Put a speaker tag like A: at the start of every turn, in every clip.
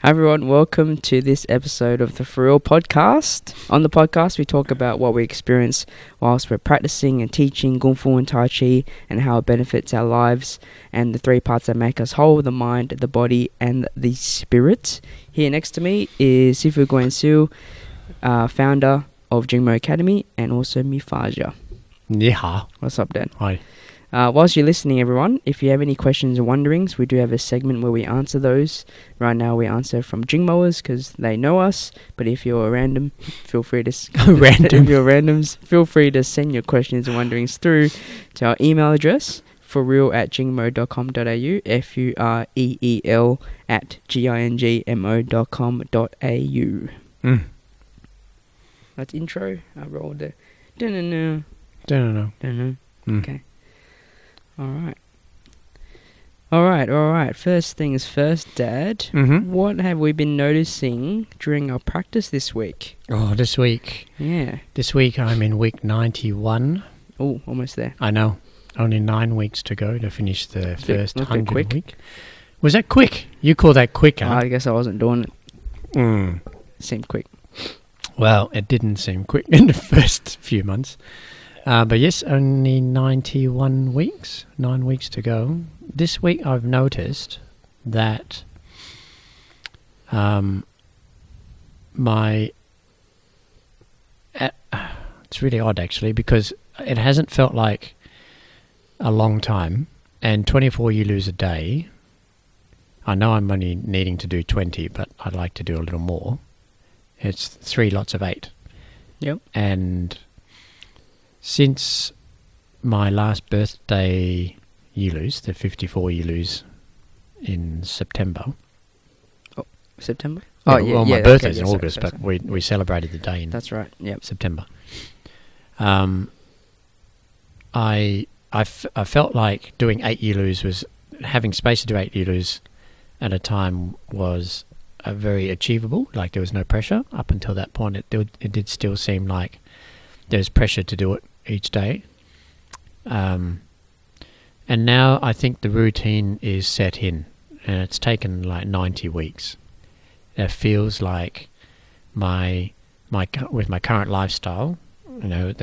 A: Hi everyone, welcome to this episode of the FuReel Podcast. On the podcast, we talk about what we experience whilst we're practicing and teaching Kung Fu and Tai Chi and how it benefits our lives and the three parts that make us whole, the mind, the body, and the spirit. Here next to me is Sifu Guanxiu, founder of Jhung Academy, and also Mifaja.
B: Yeah.
A: What's up, Dan?
B: Hi.
A: Whilst you're listening, everyone, if you have any questions or wonderings, we do have a segment where we answer those. Right now, we answer from Jing Mowers because they know us. But if you're a random, feel free to if you're randoms, feel free to send your questions and wonderings through to our email address FuReel@jingmo.com.au, FuReel@gingmo.com.au. That's intro. I rolled the.
B: Don't know.
A: Okay. All right. First things first, Dad.
B: Mm-hmm.
A: What have we been noticing during our practice this week?
B: Oh, this week.
A: Yeah.
B: This week I'm in week 91.
A: Oh, almost there.
B: I know. Only 9 weeks to go to finish the first 100
A: quick.
B: week. Was that quick? You call that quick, huh?
A: I guess I wasn't doing it. It seemed quick.
B: Well, it didn't seem quick in the first few months. But yes, only 91 weeks, 9 weeks to go. This week I've noticed that it's really odd actually, because it hasn't felt like a long time, and 24 you lose a day. I know I'm only needing to do 20, but I'd like to do a little more. It's 3 lots of 8.
A: Yep.
B: And since my last birthday Yulus, the 54 Yulus in September.
A: Oh, September?
B: Yeah,
A: Oh, yeah.
B: Well, my birthday's in August,
A: sorry.
B: but we celebrated the day in
A: That's right, yep.
B: September. I felt like doing 8 Yulus was, having space to do 8 Yulus at a time was very achievable. Like there was no pressure. Up until that point, it did still seem like there's pressure to do it each day. And now I think the routine is set in, and it's taken like 90 weeks. It feels like with my current lifestyle, you know,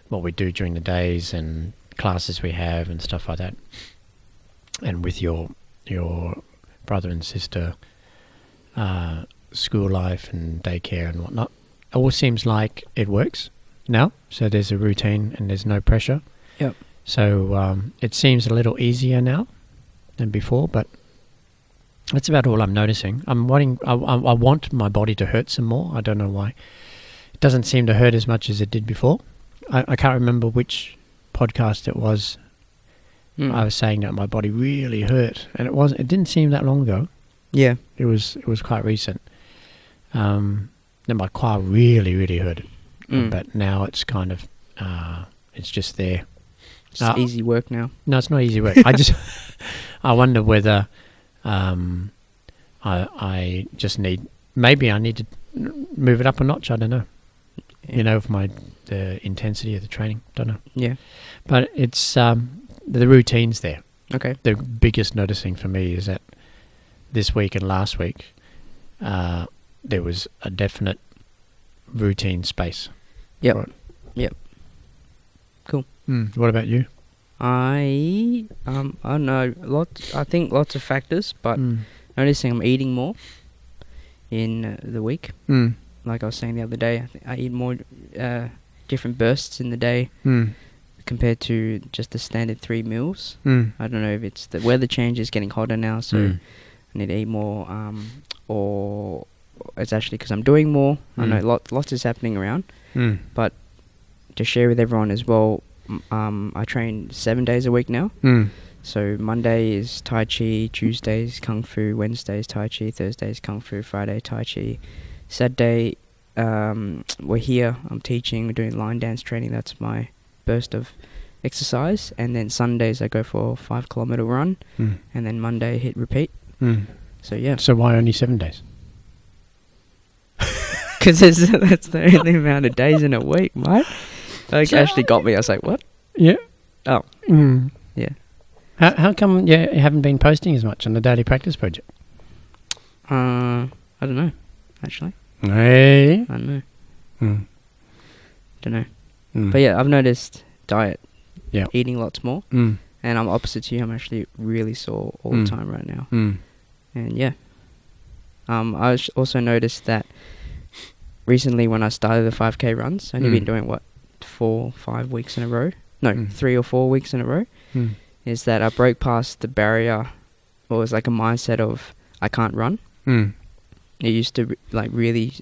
B: what we do during the days and classes we have and stuff like that, and with your brother and sister, school life and daycare and whatnot, it all seems like it works now. So there's a routine and there's no pressure.
A: Yep.
B: So it seems a little easier now than before, but that's about all I'm noticing. I want my body to hurt some more. I don't know why. It doesn't seem to hurt as much as it did before. I can't remember which podcast it was. I was saying that my body really hurt, and it didn't seem that long ago.
A: Yeah.
B: It was quite recent. Then my quad really, really hurt. But now it's kind of, it's just there.
A: It's easy work now.
B: No, it's not easy work. I wonder whether I just maybe I need to move it up a notch. I don't know. Yeah. You know, the intensity of the training. Don't know.
A: Yeah.
B: But it's, the routine's there.
A: Okay.
B: The biggest noticing for me is that this week and last week, there was a definite routine space.
A: Yep.
B: Right.
A: Yep. Cool.
B: What about you?
A: I don't know. I think lots of factors, but noticing I'm eating more in the week. Like I was saying the other day, I think I eat more different bursts in the day compared to just the standard 3 meals. I don't know if it's the weather change is getting hotter now, so I need to eat more, or it's actually because I'm doing more. I know lots is happening around, but to share with everyone as well, I train 7 days a week now. So Monday is Tai Chi, Tuesdays Kung Fu, Wednesdays Tai Chi, Thursdays Kung Fu, Friday Tai Chi. Saturday, we're here, I'm teaching, we're doing line dance training, that's my burst of exercise. And then Sundays I go for a 5 kilometer run, and then Monday hit repeat. So yeah.
B: So why only 7 days?
A: Because that's the only amount of days in a week, mate. Like, actually got me. I was like, what?
B: Yeah.
A: Oh. Yeah.
B: How come you haven't been posting as much on the Daily Practice Project?
A: I don't know, actually.
B: Hey.
A: I don't know.
B: Mm.
A: Don't know.
B: Mm.
A: But yeah, I've noticed diet.
B: Yeah.
A: Eating lots more.
B: Mm.
A: And I'm opposite to you. I'm actually really sore all the time right now.
B: Mm.
A: And yeah. I also noticed that recently when I started the 5K runs, I've only been doing 4-5 weeks in a row. No, 3 or 4 weeks in a row.
B: Mm.
A: Is that I broke past the barrier, or it was like a mindset of I can't run.
B: Mm.
A: It used to really.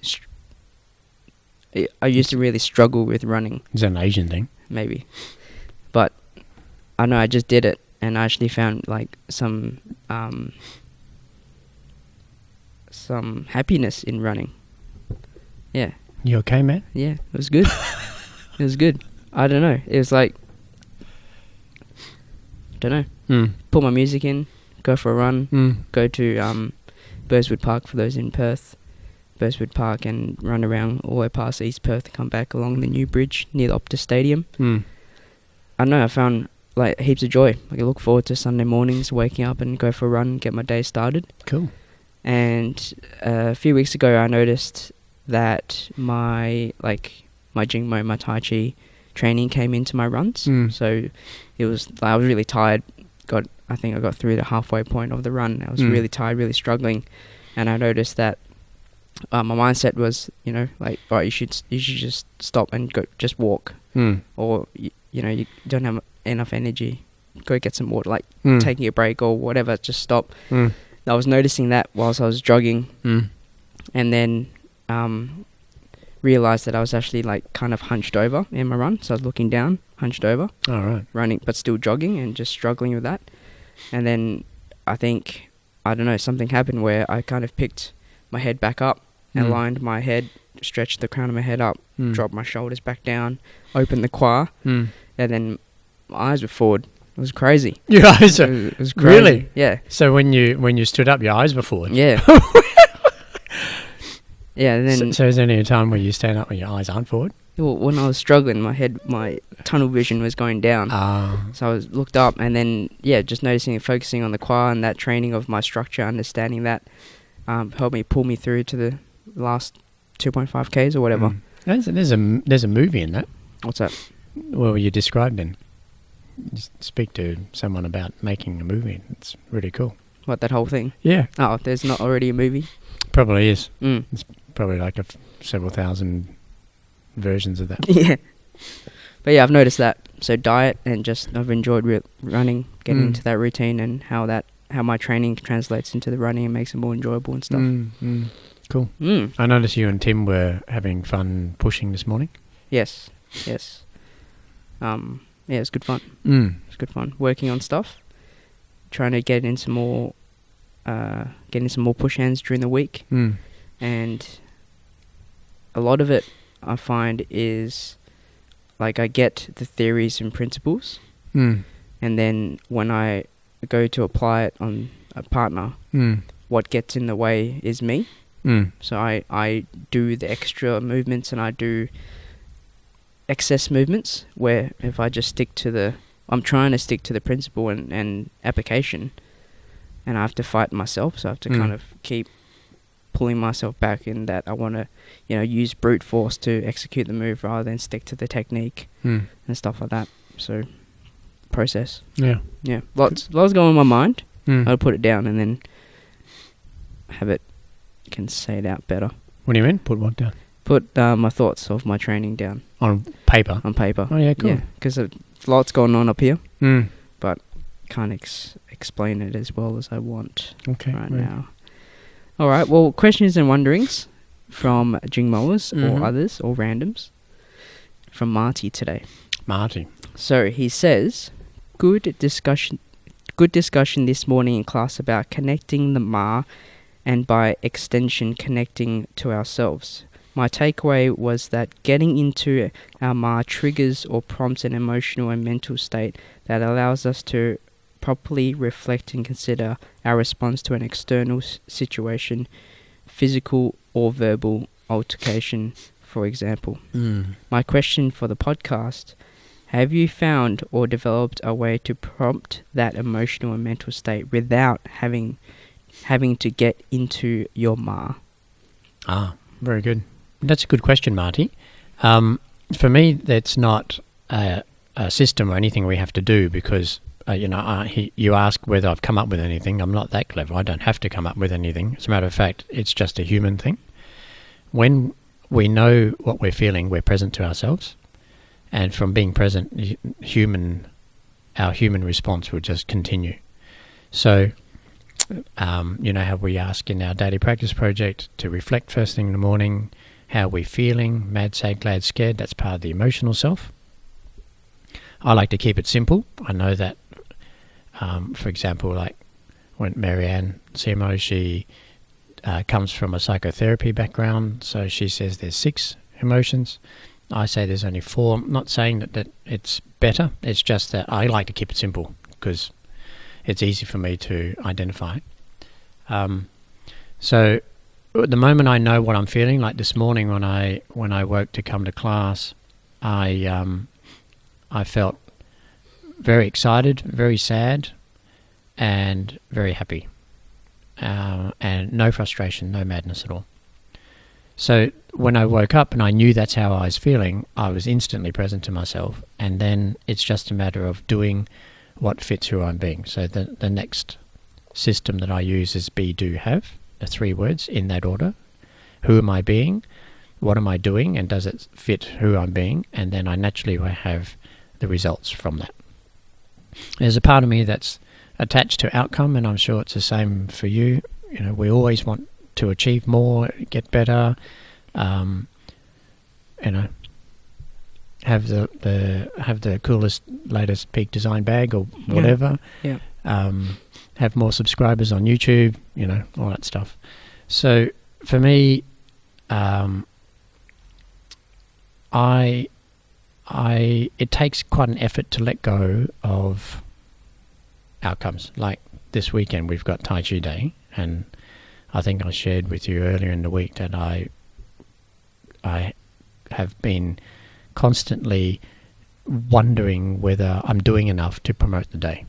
A: I used to really struggle with running.
B: Is that an Asian thing?
A: Maybe, but I know I just did it, and I actually found like some happiness in running. Yeah.
B: You okay, man?
A: Yeah, it was good. It was good. I don't know. It was like, don't know. Put my music in, go for a run, go to Burswood Park for those in Perth. Burswood Park, and run around all the way past East Perth and come back along the new bridge near the Optus Stadium. I don't know, I found like heaps of joy. Like I look forward to Sunday mornings, waking up and go for a run, get my day started.
B: Cool.
A: And a few weeks ago I noticed that my Jhung, my Tai Chi training came into my runs. So it was I was really tired. I think I got through the halfway point of the run. I was really tired, really struggling, and I noticed that my mindset was, like, right, you should just stop and go, just walk, or you don't have enough energy, go get some water, like taking a break or whatever, just stop. I was noticing that whilst I was jogging, and then realized that I was actually like kind of hunched over in my run, so I was looking down, hunched over,
B: all right,
A: running but still jogging and just struggling with that. And then I think, I don't know, something happened where I kind of picked my head back up, aligned my head, stretched the crown of my head up, dropped my shoulders back down, opened the qua, and then my eyes were forward. It was crazy.
B: Your eyes are...
A: It was crazy.
B: Really?
A: Yeah.
B: So when you stood up, your eyes were forward?
A: Yeah. Yeah, and then...
B: So is there any time where you stand up and your eyes aren't forward?
A: Well, when I was struggling, my tunnel vision was going down. So I looked up, and then, just noticing and focusing on the qua and that training of my structure, understanding that, helped me pull me through to the last 2.5 Ks or whatever.
B: There's a movie in that.
A: What's that?
B: Well, you described it. You speak to someone about making a movie. It's really cool.
A: What, that whole thing?
B: Yeah.
A: Oh, there's not already a movie?
B: Probably is.
A: Mm.
B: It's probably like several thousand versions of that.
A: Yeah. But yeah, I've noticed that. So diet, and just I've enjoyed running, getting into that routine, and how my training translates into the running and makes it more enjoyable and stuff.
B: Cool. I noticed you and Tim were having fun pushing this morning.
A: Yes. Yeah, it's good fun. It's good fun working on stuff, trying to get in some more push hands during the week, and a lot of it I find is like I get the theories and principles, and then when I go to apply it on a partner, what gets in the way is me. So I do the extra movements, and I do excess movements where if I just I'm trying to stick to the principle and application, and I have to fight myself, so I have to kind of keep pulling myself back in that I want to, use brute force to execute the move rather than stick to the technique and stuff like that. So, process. Yeah. Lots going on in my mind. I'll put it down and then can say it out better.
B: What do you mean? Put what down?
A: Put my thoughts of my training down.
B: On paper?
A: On paper.
B: Oh, yeah, cool. Yeah,
A: because lots going on up here, but can't explain it as well as I want now. All right, well, questions and wonderings from Jing Mowers or others or randoms from Marty today.
B: Marty.
A: So he says, good discussion this morning in class about connecting the Ma and by extension connecting to ourselves. My takeaway was that getting into our Ma triggers or prompts an emotional and mental state that allows us to properly reflect and consider our response to an external situation, physical or verbal altercation, for example. My question for the podcast: have you found or developed a way to prompt that emotional and mental state without having to get into your Ma?
B: Very good. That's a good question, Marty. For me, that's not a system or anything we have to do because, you ask whether I've come up with anything. I'm not that clever. I don't have to come up with anything. As a matter of fact, it's just a human thing. When we know what we're feeling, we're present to ourselves. And from being present, our human response will just continue. So, how we ask in our daily practice project to reflect first thing in the morning, how we're feeling, mad, sad, glad, scared, that's part of the emotional self. I like to keep it simple. I know that, for example, like when Marianne CMO, she comes from a psychotherapy background, so she says there's 6 emotions. I say there's only 4. I'm not saying that it's better, it's just that I like to keep it simple because it's easy for me to identify. So at the moment I know what I'm feeling, like this morning when I woke to come to class, I felt very excited, very sad, and very happy. And no frustration, no madness at all. So when I woke up and I knew that's how I was feeling, I was instantly present to myself. And then it's just a matter of doing what fits who I'm being. So the next system that I use is be, do, have, the 3 words in that order. Who am I being? What am I doing? And does it fit who I'm being? And then I naturally will have the results from that. There's a part of me that's attached to outcome, and I'm sure it's the same for you. We always want to achieve more, get better, have the coolest, latest peak design bag or whatever.
A: Yeah.
B: Have more subscribers on YouTube, all that stuff. So for me, it takes quite an effort to let go of outcomes. Like this weekend, we've got Tai Chi Day, and I think I shared with you earlier in the week that I have been constantly wondering whether I'm doing enough to promote the day.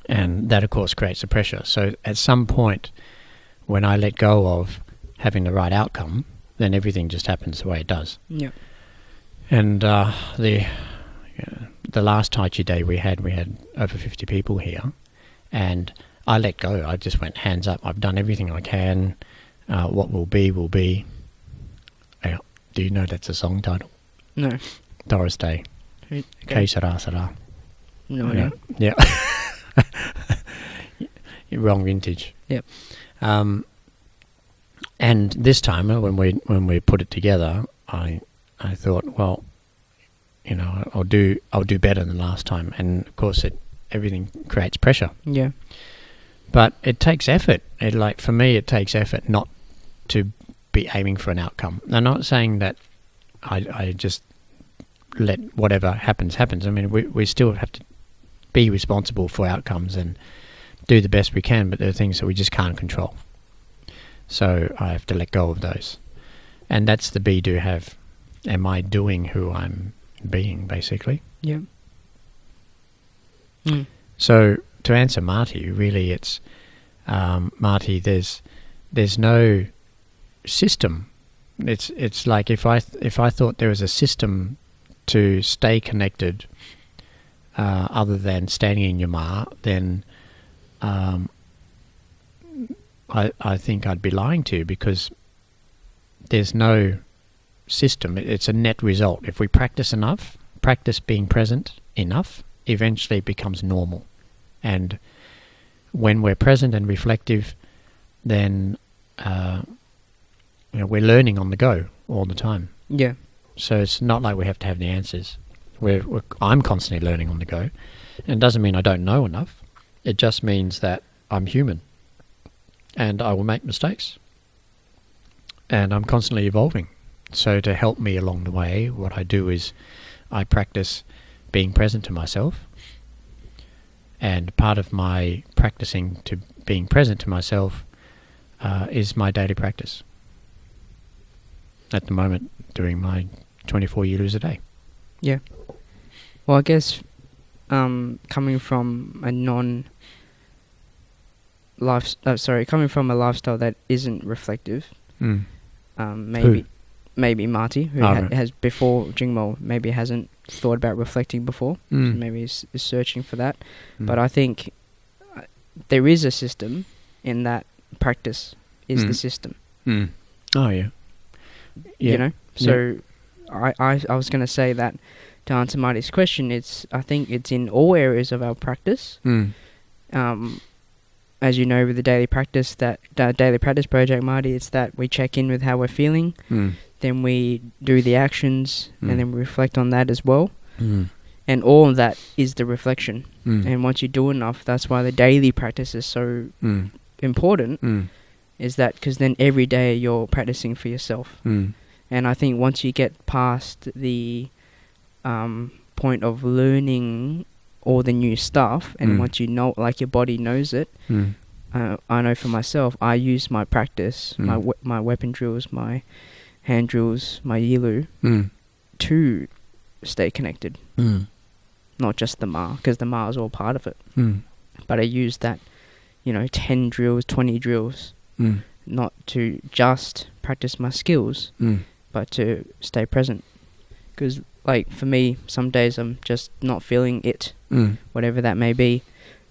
B: And that, of course, creates the pressure. So at some point, when I let go of having the right outcome, then everything just happens the way it does.
A: Yeah.
B: And the last Tai Chi Day we had over 50 people here, and I let go. I just went hands up. I've done everything I can. What will be, will be. Do you know that's a song title?
A: No.
B: Doris Day.
A: Okay.
B: Que sera, sera.
A: No idea.
B: Yeah. Wrong vintage.
A: Yep.
B: And this time, when we put it together, I thought, well, I'll do better than last time. And of course, everything creates pressure.
A: Yeah.
B: But it takes effort. For me, it takes effort not to be aiming for an outcome. I'm not saying that I just let whatever happens. I mean, we still have to be responsible for outcomes and do the best we can, but there are things that we just can't control. So I have to let go of those. And that's the be, do, have. Am I doing who I'm being, basically?
A: Yeah.
B: So to answer Marty, really it's, Marty, there's no system. It's like if I thought there was a system to stay connected other than standing in your ma, then I think I'd be lying to you, because there's no system. It's a net result. If we practice enough, practice being present enough, eventually it becomes normal. And when we're present and reflective, then we're learning on the go all the time.
A: Yeah.
B: So it's not like we have to have the answers. I'm constantly learning on the go. And it doesn't mean I don't know enough. It just means that I'm human. And I will make mistakes. And I'm constantly evolving. So to help me along the way, what I do is I practice being present to myself. And part of my practicing to being present to myself is my daily practice. At the moment, doing my 24 yilos a day.
A: Yeah. Well, I guess coming from a coming from a lifestyle that isn't reflective, Maybe Marty, who has before Jingmo, maybe hasn't thought about reflecting before, so maybe is searching for that. But I think there is a system in that practice is the system.
B: Oh, yeah.
A: You know? So I was going to say that to answer Marty's question, I think it's in all areas of our practice. As you know, with the daily practice project, Marty, it's that we check in with how we're feeling, then we do the actions, and then we reflect on that as well. And all of that is the reflection. And once you do enough, that's why the daily practice is so important, is that because then every day you're practicing for yourself. And I think once you get past the point of learning all the new stuff, and once you know, like your body knows it, I know for myself, I use my practice, my weapon drills, my hand drills, my yilu, to stay connected. Not just the ma, because the ma is all part of it. But I use that, 10 drills, 20 drills, not to just practice my skills, but to stay present. Because, like, for me, some days I'm just not feeling it, whatever that may be.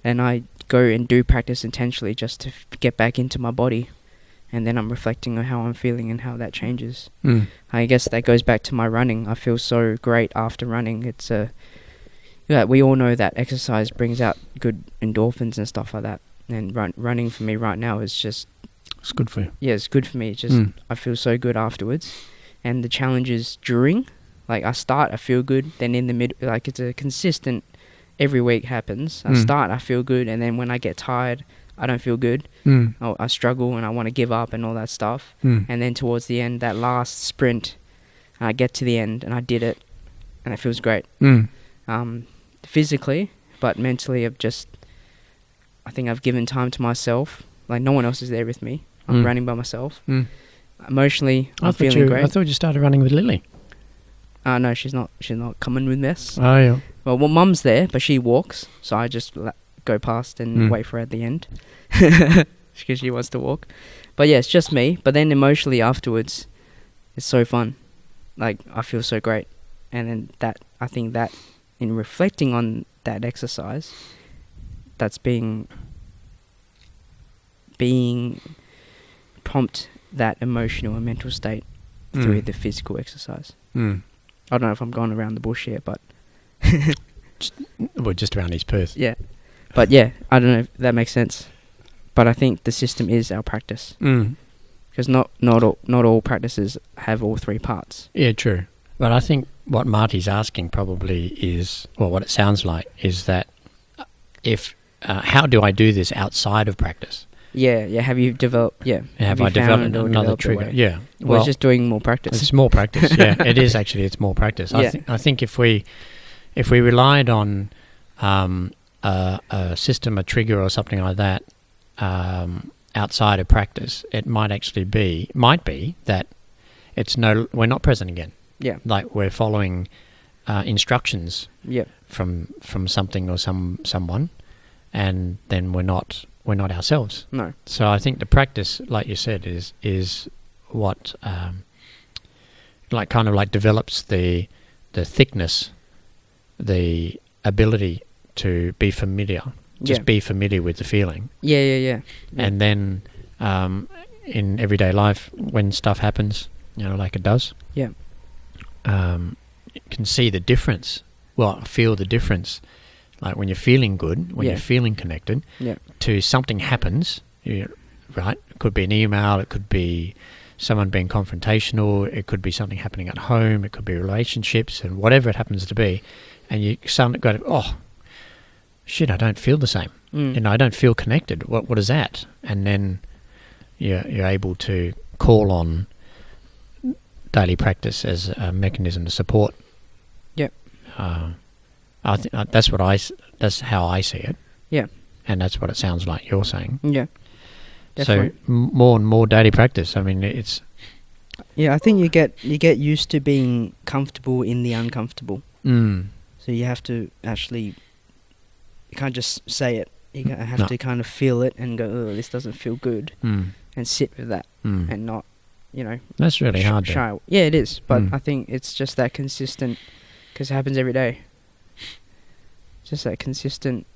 A: And I go and do practice intentionally just to get back into my body. And then I'm reflecting on how I'm feeling and how that changes. I guess that goes back to my running. I feel so great after running. It's we all know that exercise brings out good endorphins and stuff like that. And running for me right now is just...
B: It's good for you.
A: Yeah, it's good for me. It's just, I feel so good afterwards. And the challenges during, like I start, I feel good. Then in the mid, like it's a consistent, every week happens. I start, I feel good. And then when I get tired, I don't feel good. I struggle and I want to give up and all that stuff. And then towards the end, that last sprint, I get to the end and I did it. And it feels great. Physically, but mentally I think I've given time to myself. Like no one else is there with me. I'm running by myself. Emotionally, I'm feeling great.
B: I thought you started running with Lily.
A: No, she's not coming with us.
B: Oh, yeah.
A: Well, Mum's there, but she walks, so I just go past and wait for her at the end. Because she wants to walk. But yeah, it's just me. But then emotionally afterwards, it's so fun. Like, I feel so great. And then I think that in reflecting on that exercise, that's being prompt that emotional and mental state through the physical exercise. I don't know if I'm going around the bush here, but...
B: just around East Perth.
A: Yeah. But yeah, I don't know if that makes sense. But I think the system is our practice. Because not all practices have all three parts.
B: Yeah, true. But I think what Marty's asking probably is, or what it sounds like, is that how do I do this outside of practice?
A: Yeah. Have you developed? Yeah.
B: Have I developed another trigger? Yeah.
A: Well, it's just doing more practice.
B: It's more practice. Yeah, it is actually. It's more practice.
A: Yeah.
B: I think if we relied on a system, a trigger, or something like that outside of practice, it might be that we're not present again.
A: Yeah.
B: Like we're following instructions.
A: Yeah.
B: From something or someone, and then we're not ourselves.
A: No.
B: So I think the practice, like you said, is what kind of develops the thickness, the ability to be familiar. Just be familiar with the feeling.
A: Yeah.
B: And then in everyday life, when stuff happens, like it does.
A: Yeah.
B: You can see the difference. Well, feel the difference. Like when you're feeling good, when you're feeling connected, to something happens, right? It could be an email, it could be someone being confrontational, it could be something happening at home, it could be relationships, and whatever it happens to be, and you suddenly go, oh, shit, I don't feel the same. I don't feel connected. What is that? And then you're able to call on daily practice as a mechanism to support.
A: Yep.
B: I think that's how I see it.
A: Yeah.
B: And that's what it sounds like you're saying.
A: Yeah. Definitely.
B: So more and more daily practice. I mean, it's...
A: Yeah, I think you get used to being comfortable in the uncomfortable. So you have to actually... You can't just say it. You have to kind of feel it and go, oh, this doesn't feel good. And sit with that and not
B: That's really hard.
A: shy. Yeah, it is. But
B: Mm.
A: I think it's just that consistent, because it happens every day. Just that consistent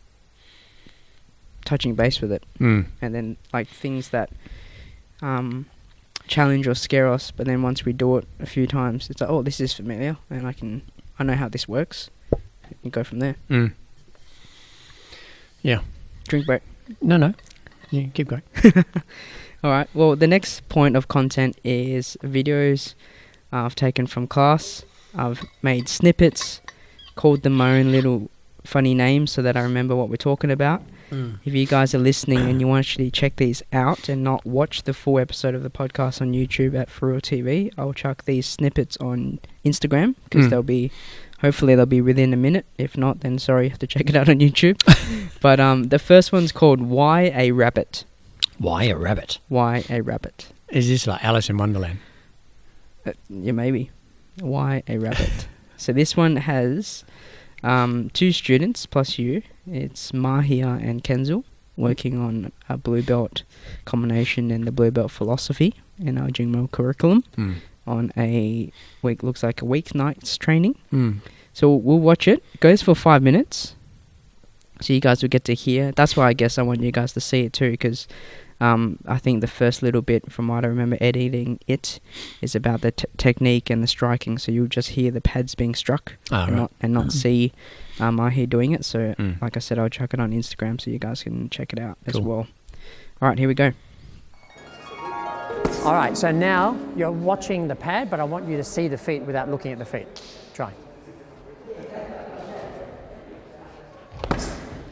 A: touching base with it.
B: Mm.
A: And then like things that challenge or scare us, but then once we do it a few times, it's like, oh, this is familiar, and I know how this works, and go from there.
B: Mm. Yeah.
A: Drink break.
B: No. Yeah, keep going.
A: All right. Well, the next point of content is videos I've taken from class. I've made snippets, called them my own little funny names so that I remember what we're talking about. If you guys are listening and you want to actually check these out and not watch the full episode of the podcast on YouTube at FuReel TV, I'll chuck these snippets on Instagram, because hopefully they'll be within a minute. If not, then sorry, you have to check it out on YouTube. But the first one's called Why a Rabbit?
B: Why a rabbit?
A: Why a Rabbit?
B: Is this like Alice in Wonderland?
A: Yeah, maybe. Why a Rabbit? So this one has 2 students plus you. It's Mahia and Kenzel working on a blue belt combination and the blue belt philosophy in our Jhung curriculum on a looks like a weeknight's training. So we'll watch it. It goes for 5 minutes, so you guys will get to hear. That's why I guess I want you guys to see it too, because I think the first little bit, from what I remember editing it, is about the technique and the striking. So you'll just hear the pads being struck and not see Mahi doing it. So like I said, I'll chuck it on Instagram so you guys can check it out as well. All right, here we go.
C: All right, so now you're watching the pad, but I want you to see the feet without looking at the feet. Try.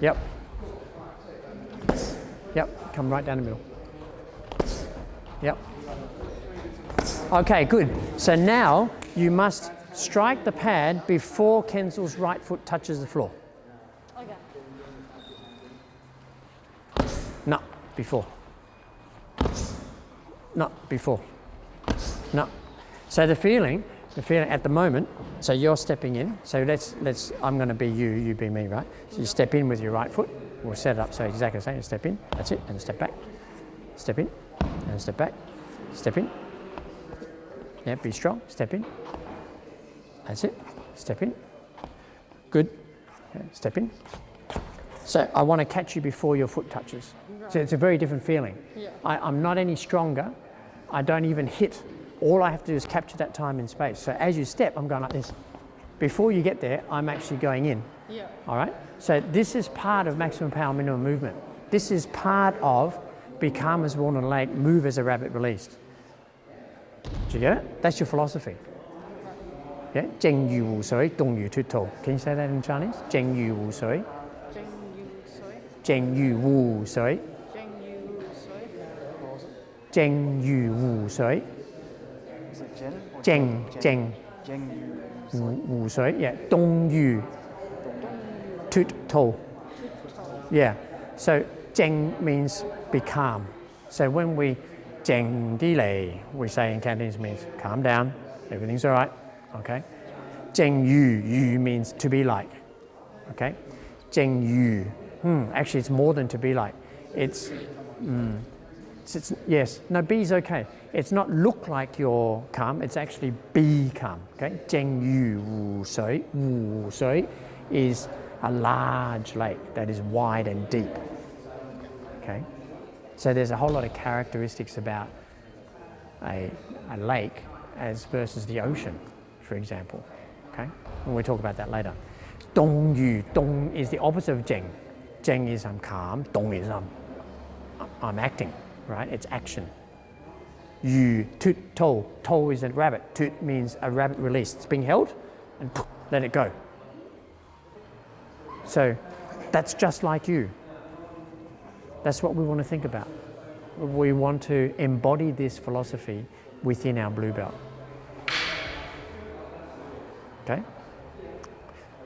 C: Yep. Yep, come right down the middle. Yep. Okay, good. So now you must strike the pad before Kenzel's right foot touches the floor.
D: Okay.
C: No, before. No, before. No. So the feeling at the moment, so you're stepping in. So let's I'm going to be you be me, right? So you step in with your right foot. We'll set it up so exactly the same. Step in, that's it, and step back. Step in, and step back. Step in. Yeah, be strong. Step in. That's it. Step in. Good. Okay, step in. So I want to catch you before your foot touches. So it's a very different feeling.
D: Yeah.
C: I'm not any stronger. I don't even hit. All I have to do is capture that time in space. So as you step, I'm going like this. Before you get there, I'm actually going in.
D: Yeah.
C: All right? So this is part of maximum power, minimum movement. This is part of be calm as water on a lake, move as a rabbit released. Do you get it? That's your philosophy. Yeah? 正如湖水，動如脫兔. Can you say that in Chinese? 正如湖水，正如湖水，正如湖水，正湖水 yeah 動如脫兔 yeah so 靜 means be calm. So when we 靜啲嚟 we say in Cantonese means calm down, everything's all right, okay? 靜如 means to be like, okay? 靜如 actually it's more than to be like, it's yes, no, be is okay. It's not look like you're calm, it's actually be calm, okay? 靜如湖水, 湖水 is a large lake that is wide and deep, okay? So there's a whole lot of characteristics about a lake as versus the ocean, for example, okay? And we'll talk about that later. 動如, 動 is the opposite of 靜. 靜 is I'm calm, 動 is I'm acting, right? It's action. 如 脫兔, 兔 is a rabbit. 脫 means a rabbit released. It's being held and let it go. So that's just like you. That's what we want to think about. We want to embody this philosophy within our blue belt. Okay?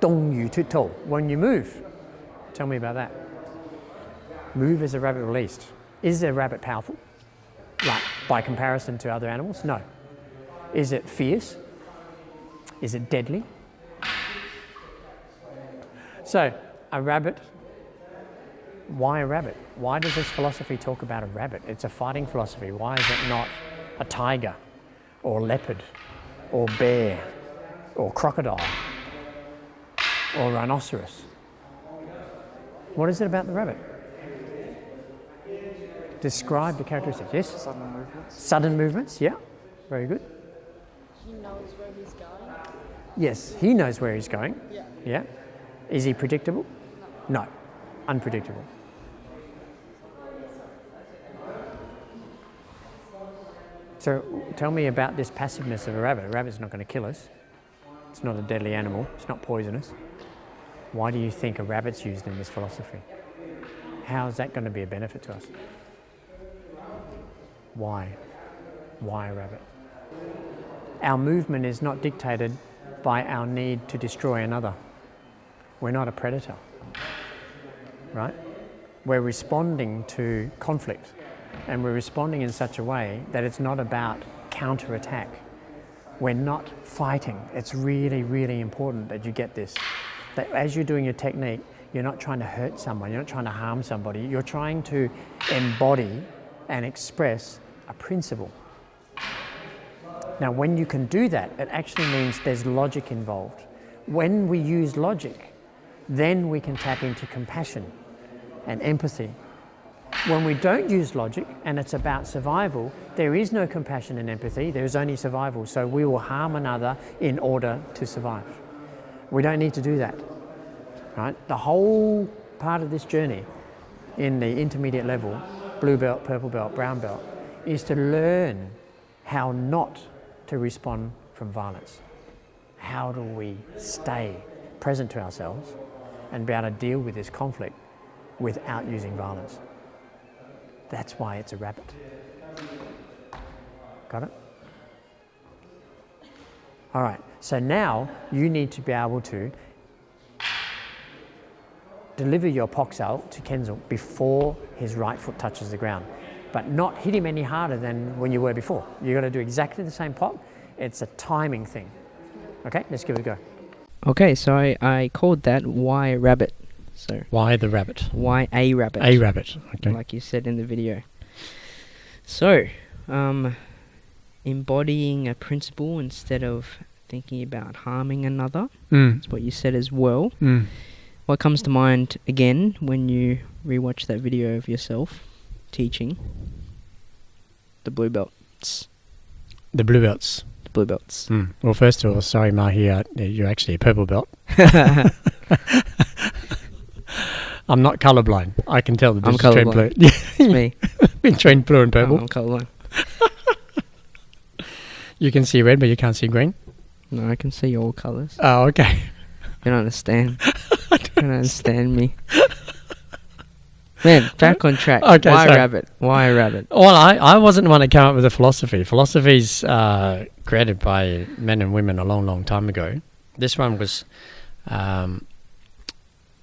C: 動如脫兔. When you move, tell me about that. Move as a rabbit released. Is a rabbit powerful? Like, by comparison to other animals? No. Is it fierce? Is it deadly? So, a rabbit, why a rabbit? Why does this philosophy talk about a rabbit? It's a fighting philosophy. Why is it not a tiger or leopard or bear or crocodile or rhinoceros. What is it about the rabbit? Describe the characteristics. Yes?
A: Sudden movements.
C: Sudden movements, yeah. Very good.
D: He knows where he's going.
C: Yes, he knows where he's going.
D: Yeah.
C: Yeah. Is he predictable? No. Unpredictable. So tell me about this passiveness of a rabbit. A rabbit's not going to kill us. It's not a deadly animal. It's not poisonous. Why do you think a rabbit's used in this philosophy? How is that going to be a benefit to us? Why? Why a rabbit? Our movement is not dictated by our need to destroy another. We're not a predator, right? We're responding to conflict, and we're responding in such a way that it's not about counterattack. We're not fighting. It's really, really important that you get this. That as you're doing your technique, you're not trying to hurt someone, you're not trying to harm somebody, you're trying to embody and express a principle. Now, when you can do that, it actually means there's logic involved. When we use logic, then we can tap into compassion and empathy. When we don't use logic and it's about survival, there is no compassion and empathy, there is only survival. So we will harm another in order to survive. We don't need to do that, right? The whole part of this journey in the intermediate level, blue belt, purple belt, brown belt, is to learn how not to respond from violence. How do we stay present to ourselves and be able to deal with this conflict without using violence? That's why it's a rabbit. Got it? All right, so now you need to be able to deliver your poxal to Kensal before his right foot touches the ground, but not hit him any harder than when you were before. You've got to do exactly the same pop. It's a timing thing. Okay, let's give it a go.
A: Okay, so I called that Why Rabbit. So
B: Why the rabbit?
A: why a rabbit?
B: A rabbit. Okay.
A: Like you said in the video. So, embodying a principle instead of thinking about harming another. That's what you said as well. What comes to mind again when you rewatch that video of yourself teaching? The blue belts.
B: The blue belts.
A: The blue belts.
B: Well, first of all, sorry, Mahi, you're actually a purple belt. I'm not colourblind. I can tell the
A: I'm
B: difference between blue.
A: It's me.
B: Between blue and purple.
A: I'm colourblind.
B: You can see red, but you can't see green.
A: No, I can see all colours.
B: Oh, okay.
A: You don't understand. You don't understand me. Man, back on track.
B: Okay,
A: Why
B: so-
A: rabbit? Why a rabbit?
B: Well, I wasn't the one to come up with the philosophy. Philosophy's created by men and women a long, long time ago. This one was, look,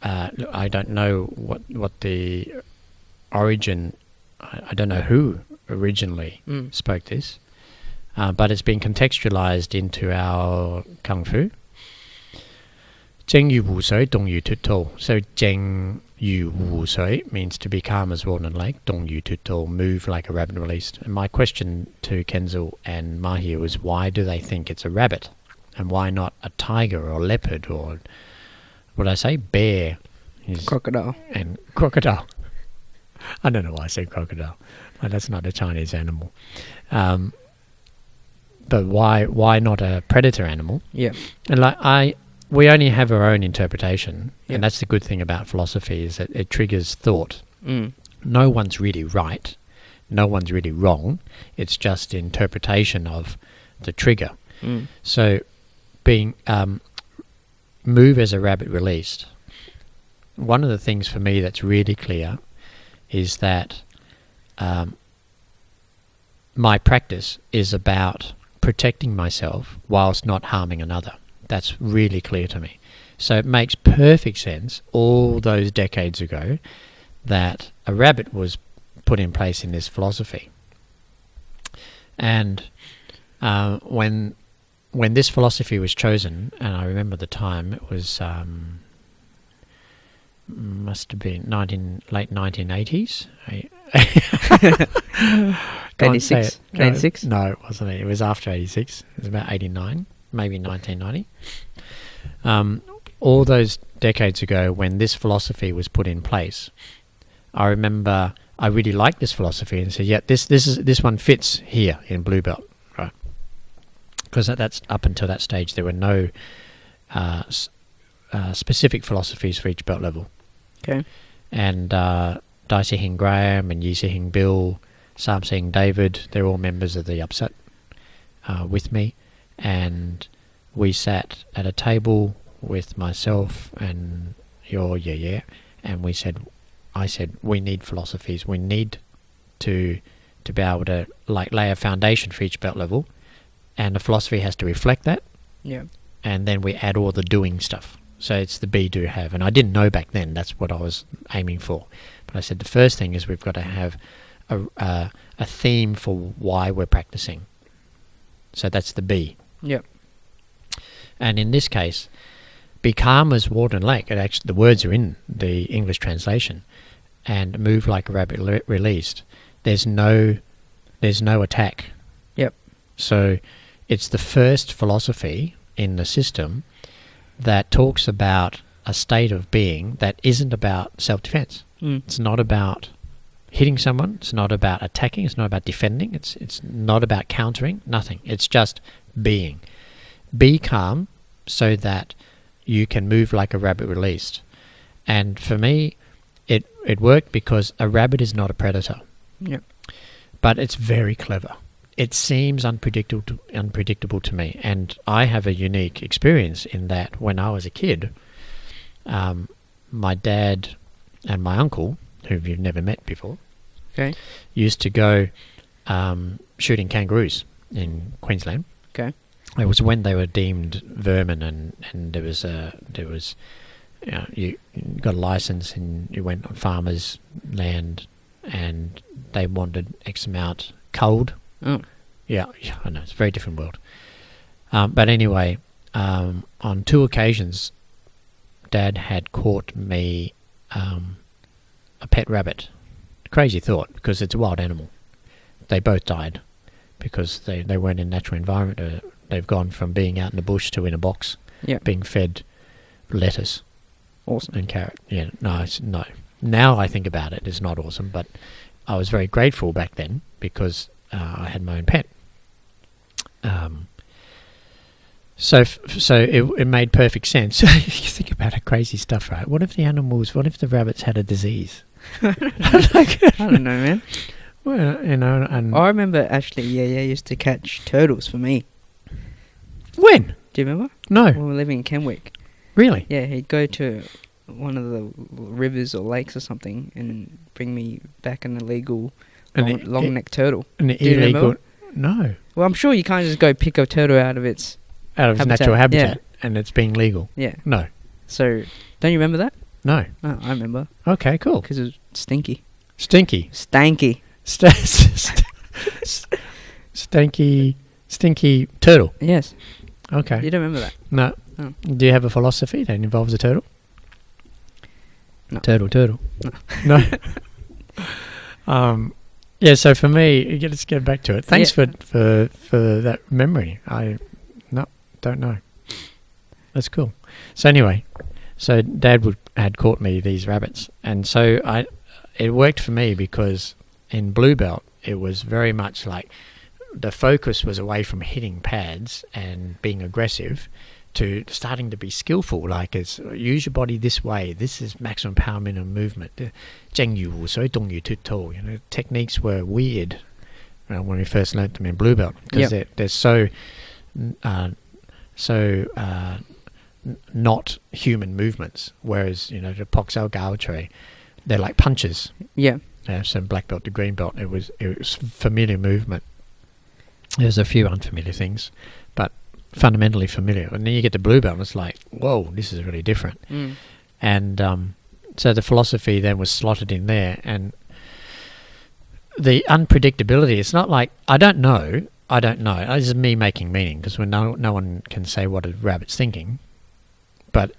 B: I don't know what the origin. I don't know who originally spoke this, but it's been contextualized into our Kung Fu. 正如湖水，動如脫兔. So 正如湖水 means to be calm as water in a lake. 動如脫兔, move like a rabbit released. And my question to Kensal and Mahi was, why do they think it's a rabbit? And why not a tiger or leopard or, what did I say, bear?
A: Crocodile.
B: And crocodile. I don't know why I said crocodile. That's not a Chinese animal. But why not a predator animal?
A: Yeah.
B: And we only have our own interpretation,
A: Yeah.
B: and that's the good thing about philosophy, is that it triggers thought.
A: Mm.
B: No one's really right, no one's really wrong. It's just interpretation of the trigger.
A: Mm.
B: So, being move as a rabbit released. One of the things for me that's really clear is that my practice is about protecting myself whilst not harming another. That's really clear to me. So it makes perfect sense all those decades ago that a rabbit was put in place in this philosophy. And when this philosophy was chosen, and I remember the time, it was must have been late 1980s. Can't say
A: 86?
B: it.
A: 86?
B: No, it wasn't. It was after 86. It was about 89, maybe 1990. All those decades ago when this philosophy was put in place, I remember I really liked this philosophy and said, yeah, this one fits here in Blue Belt, right? Because that's up until that stage there were no specific philosophies for each belt level.
A: Okay.
B: And Dai Sihing Graham and Yi Sihing Bill, Sam Sihing David, they're all members of the upset with me, and we sat at a table with myself and your and I said we need philosophies. We need to be able to like lay a foundation for each belt level, and the philosophy has to reflect that.
A: Yeah.
B: And then we add all the doing stuff. So it's the be, do, have. And I didn't know back then that's what I was aiming for. But I said the first thing is we've got to have a theme for why we're practicing. So that's the be.
A: Yep.
B: And in this case, be calm as water and lake. It actually, the words are in the English translation. And move like a rabbit released. There's no attack.
A: Yep.
B: So it's the first philosophy in the system that talks about a state of being that isn't about self-defense. It's not about hitting someone. It's not about attacking. It's not about defending. It's not about countering. Nothing. It's just being. Be calm so that you can move like a rabbit released. And for me, it worked because a rabbit is not a predator.
A: Yep.
B: But it's very clever. It seems unpredictable to me, and I have a unique experience in that when I was a kid, my dad and my uncle, who you've never met before,
A: Okay.
B: used to go shooting kangaroos in Queensland.
A: Okay.
B: It was when they were deemed vermin, and there was you got a license and you went on farmers' land, and they wanted X amount culled.
A: Oh.
B: Yeah, I know, it's a very different world. But anyway, on 2 occasions, Dad had caught me a pet rabbit. Crazy thought, because it's a wild animal. They both died because they weren't in natural environment. They've gone from being out in the bush to in a box, being fed lettuce.
A: Awesome.
B: And carrot. Yeah, no. Now I think about it, it's not awesome, but I was very grateful back then because I had my own pet. So it made perfect sense. You think about it, crazy stuff, right? What if the rabbits had a disease?
A: I don't know, man.
B: Well, and
A: I remember actually, yeah, used to catch turtles for me.
B: When?
A: Do you remember?
B: No.
A: When we were living in Kenwick.
B: Really?
A: Yeah, he'd go to one of the rivers or lakes or something and bring me back an illegal long-necked turtle.
B: An
A: Do you remember?
B: illegal? No.
A: Well, I'm sure you can't just go pick a turtle out of its
B: natural habitat, and it's being legal.
A: Yeah.
B: No.
A: So, don't you remember that?
B: No.
A: Oh, I remember.
B: Okay, cool.
A: Because it was stinky.
B: Stinky.
A: Stanky.
B: Stinky turtle.
A: Yes.
B: Okay.
A: You don't remember that?
B: No.
A: Oh.
B: Do you have a philosophy that involves a turtle?
A: No.
B: Turtle. No. Yeah, so for me, let's get back to it. Thanks for that memory. I don't know. That's cool. So anyway, Dad had caught me these rabbits, and so it worked for me because in Blue Belt it was very much like the focus was away from hitting pads and being aggressive to starting to be skillful, like use your body this way. This is maximum power, minimum movement. Techniques were weird when we first learnt them in Blue Belt because they're so not human movements. Whereas the Poxel Gao Tree, they're like punches.
A: Yeah.
B: So black belt to green belt, it was familiar movement. There's a few unfamiliar things, but fundamentally familiar. And then you get to Blue Belt and it's like, whoa, this is really different. And so the philosophy then was slotted in there, and the unpredictability, it's not like I don't know. This is me making meaning, because when no one can say what a rabbit's thinking. But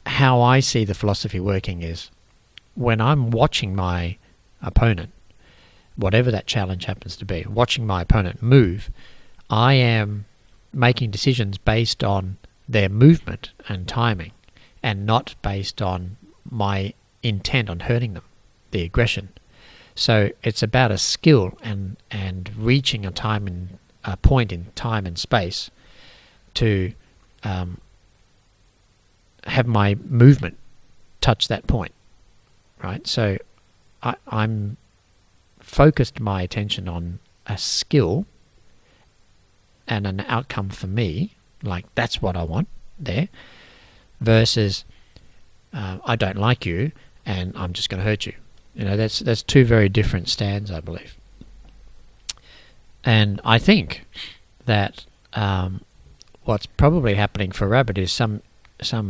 B: how I see the philosophy working is when I'm watching my opponent, whatever that challenge happens to be, watching my opponent move, I am making decisions based on their movement and timing, and not based on my intent on hurting them, the aggression. So it's about a skill and reaching a point in time and space to have my movement touch that point, right? So I'm focused my attention on a skill and an outcome for me, like that's what I want there, versus I don't like you and I'm just going to hurt you. You know, that's two very different stands, I believe. And I think that what's probably happening for rabbit is some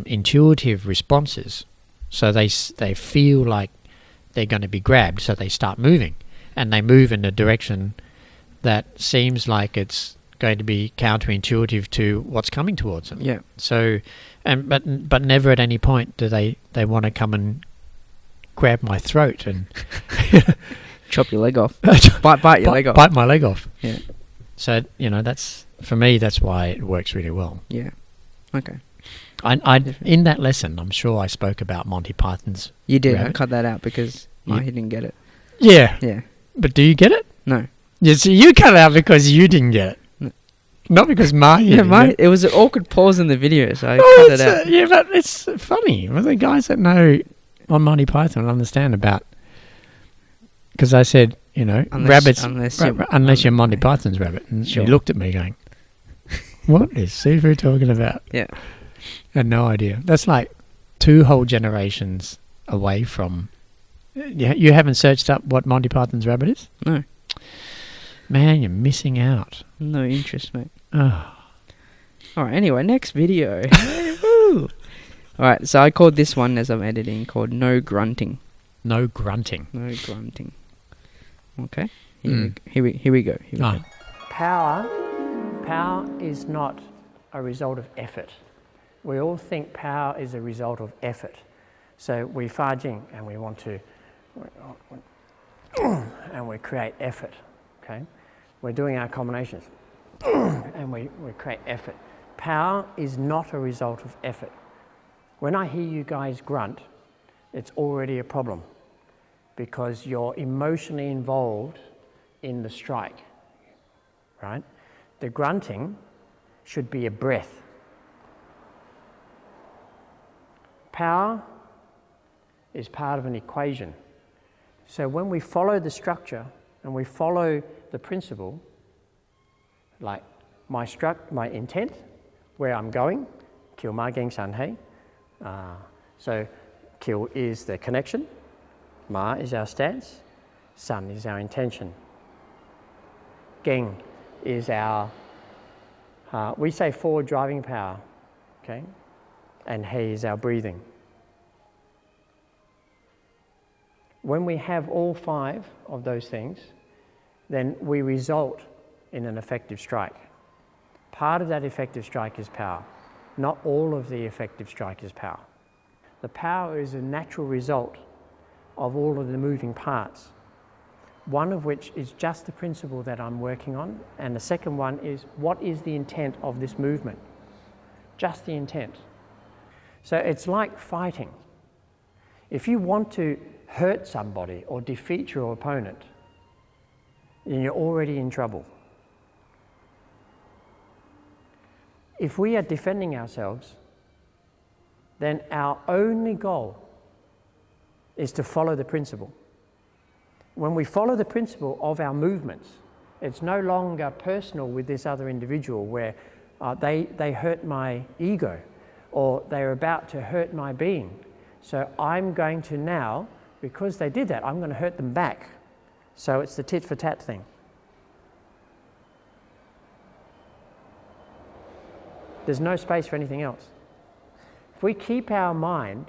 B: intuitive responses. So they feel like they're going to be grabbed, so they start moving, and they move in a direction that seems like it's going to be counterintuitive to what's coming towards them.
A: Yeah.
B: So, but never at any point do they want to come and grab my throat and
A: Chop your leg off. bite your leg off.
B: Bite my leg off.
A: Yeah.
B: So, you know, that's, for me, that's why it works really well.
A: Yeah. Okay.
B: I in that lesson, I'm sure I spoke about Monty Python's
A: You did. I
B: rabbit.
A: cut that out because he didn't get it.
B: Yeah.
A: Yeah.
B: But do you get it?
A: No.
B: Yeah, so you cut it out because you didn't get it.
A: No.
B: Not because Mahi
A: Yeah,
B: didn't get it.
A: it was an awkward pause in the video, so I
B: Oh,
A: cut it out.
B: yeah, but it's funny. Well, the guys that know on Monty Python understand about... Because I said, you know, rabbits... Unless you're Monty Python's rabbit. And
A: Sure.
B: he looked at me going, what is Sifu talking about?
A: Yeah.
B: I had no idea. That's like 2 whole generations away from... You haven't searched up what Monty Python's rabbit is?
A: No.
B: Man, you're missing out.
A: No interest, mate.
B: Oh.
A: Alright, anyway, next video. Woo! Alright, so I called this one, as I'm editing, called No Grunting.
B: No grunting.
A: No grunting. Okay. Here we go.
B: Oh.
C: Power is not a result of effort. We all think power is a result of effort. So we fa Jing and we want to, and we create effort, okay? We're doing our combinations and we create effort. Power is not a result of effort. When I hear you guys grunt, it's already a problem because you're emotionally involved in the strike, right? The grunting should be a breath. Power is part of an equation. So when we follow the structure and we follow the principle, like my intent, where I'm going, kill ma Ging san hei. So kill is the connection, ma is our stance, san is our intention. Ging is our, we say forward driving power, okay? And hei is our breathing. When we have all 5 of those things, then we result in an effective strike. Part of that effective strike is power. Not all of the effective strike is power. The power is a natural result of all of the moving parts, one of which is just the principle that I'm working on, and the second one is what is the intent of this movement? Just the intent. So it's like fighting. If you want to hurt somebody or defeat your opponent, then you're already in trouble. If we are defending ourselves, then our only goal is to follow the principle. When we follow the principle of our movements, it's no longer personal with this other individual where they hurt my ego or they're about to hurt my being. So I'm going to now, because they did that, I'm going to hurt them back. So it's the tit for tat thing. There's no space for anything else. If we keep our mind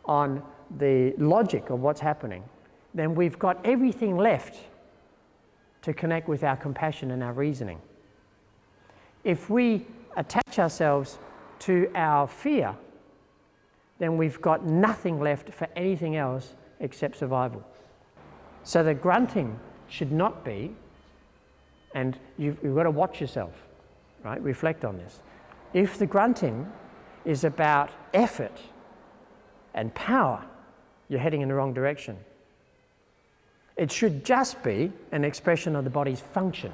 C: on the logic of what's happening, then we've got everything left to connect with our compassion and our reasoning. If we attach ourselves to our fear, then we've got nothing left for anything else except survival. So the grunting should not be, and you've got to watch yourself, right? Reflect on this. If the grunting is about effort and power, you're heading in the wrong direction. It should just be an expression of the body's function.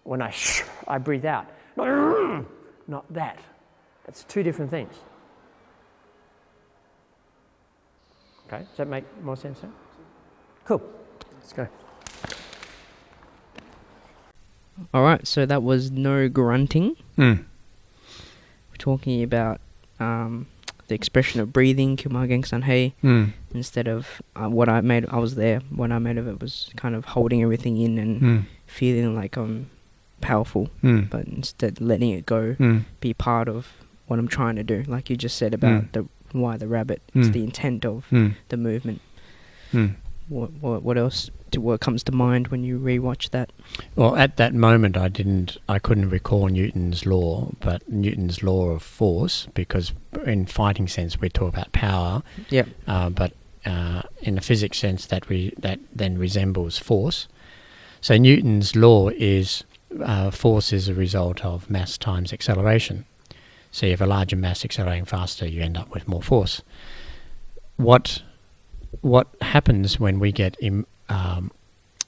C: When I breathe out, not that. That's two different things. Okay, does that make more sense now? Cool, let's go.
A: All right, so that was no grunting.
B: Mm.
A: We're talking about the expression of breathing, Kumar Gang San Hei, instead of what I made. I was there. What I made of it was kind of holding everything in and feeling like I'm powerful, but instead letting it go, be part of what I'm trying to do. Like you just said about why the rabbit. It's the intent of the movement. What else? What comes to mind when you rewatch that?
B: Well, at that moment, I couldn't recall Newton's law, but Newton's law of force, because in fighting sense we talk about power.
A: Yeah.
B: But in the physics sense, that then resembles force. So Newton's law is force is a result of mass times acceleration. So you have a larger mass accelerating faster, you end up with more force. What happens when we get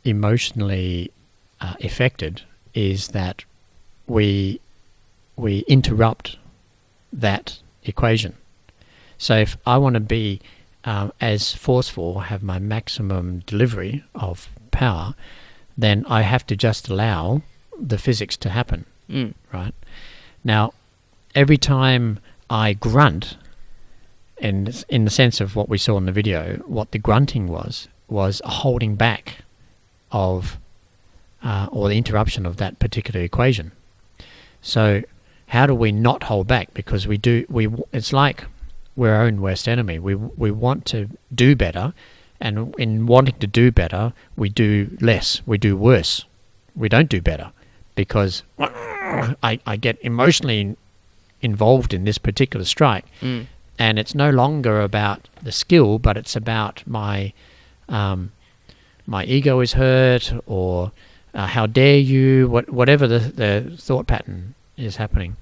B: emotionally affected is that we interrupt that equation. So if I want to be as forceful, have my maximum delivery of power, then I have to just allow the physics to happen, right? Now, every time I grunt, and in the sense of what we saw in the video, what the grunting was a holding back of, or the interruption of that particular equation. So how do we not hold back? Because it's like we're our own worst enemy. We want to do better, and in wanting to do better, we do less, we do worse. We don't do better because I get emotionally involved in this particular strike. And it's no longer about the skill, but it's about my ego is hurt, or how dare you, whatever the thought pattern is happening.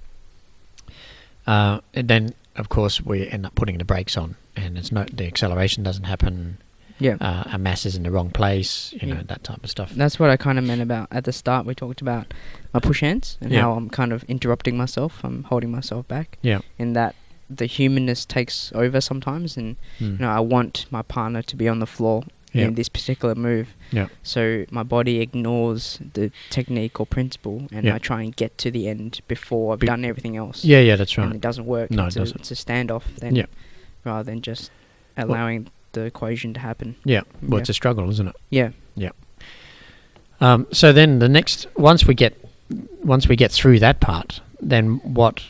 B: And then, of course, we end up putting the brakes on, and the acceleration doesn't happen.
A: Yeah.
B: Our mass is in the wrong place, you know, that type of stuff.
A: That's what I kind of meant about at the start. We talked about my push hands and how I'm kind of interrupting myself. I'm holding myself back.
B: Yeah.
A: In that the humanness takes over sometimes, and you know, I want my partner to be on the floor in this particular move. Yeah. So my body ignores the technique or principle, and I try and get to the end before I've done everything else.
B: Yeah, that's right.
A: And it doesn't work.
B: No, it doesn't.
A: It's a standoff then, rather than just allowing the equation to happen. Yeah.
B: Well, it's a struggle, isn't it?
A: Yeah.
B: Yeah. So then the next, once we get through that part, then what